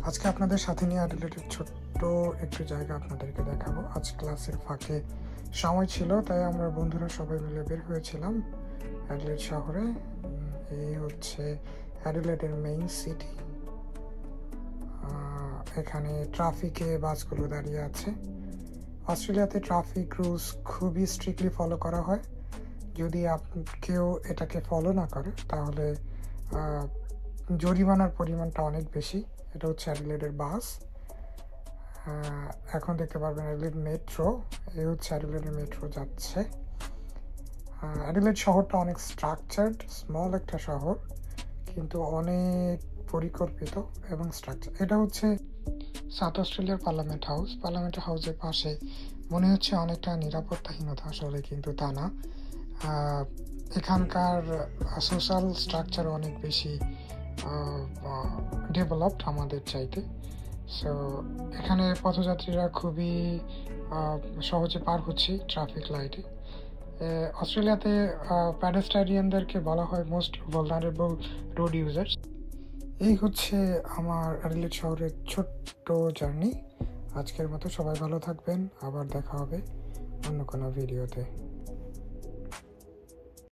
আজকে আপনাদের সাথে নিয়ে অ্যাডিলেডের ছোট্ট একটু জায়গা আপনাদেরকে দেখাবো। আজ ক্লাসের ফাঁকে সময় ছিল, তাই আমরা বন্ধুরা সবাই মিলে বের হয়েছিলাম অ্যাডিলেড শহরে। এই হচ্ছে অ্যাডিলেডের মেইন সিটি। এখানে ট্রাফিকে বাসগুলো দাঁড়িয়ে আছে। অস্ট্রেলিয়াতে ট্রাফিক রুলস খুবই স্ট্রিক্টলি ফলো করা হয়। যদি কেউ এটাকে ফলো না করে তাহলে জরিমানার পরিমাণটা অনেক বেশি। এটা হচ্ছে অ্যাডিলেডের বাস। এখন দেখতে পারবেন অ্যাডিলেড মেট্রো। এই হচ্ছে অ্যাডিলেডের মেট্রো যাচ্ছে। অ্যাডিলেড শহরটা অনেক স্ট্রাকচার্ড, স্মল একটা শহর কিন্তু অনেক পরিকল্পিত এবং স্ট্রাকচার। এটা হচ্ছে সাউথ অস্ট্রেলিয়ার পার্লামেন্ট হাউস। পার্লামেন্ট হাউসের পাশে মনে হচ্ছে অনেকটা নিরাপত্তাহীনতা, আসলে কিন্তু তা না। এখানকার সোশ্যাল স্ট্রাকচার অনেক বেশি ডেভেলপড আমাদের চাইতে। সো এখানে পথযাত্রীরা খুবই সহজে পার হচ্ছে ট্রাফিক লাইটে। অস্ট্রেলিয়াতে প্যাডেস্ট্রিয়ানদেরকে বলা হয় মোস্ট ভালনারেবল রোড ইউজার্স। এই হচ্ছে আমার অ্যাডিলেড শহরের ছোট্ট জার্নি। আজকের মতো সবাই ভালো থাকবেন, আবার দেখা হবে অন্য কোনো ভিডিওতে।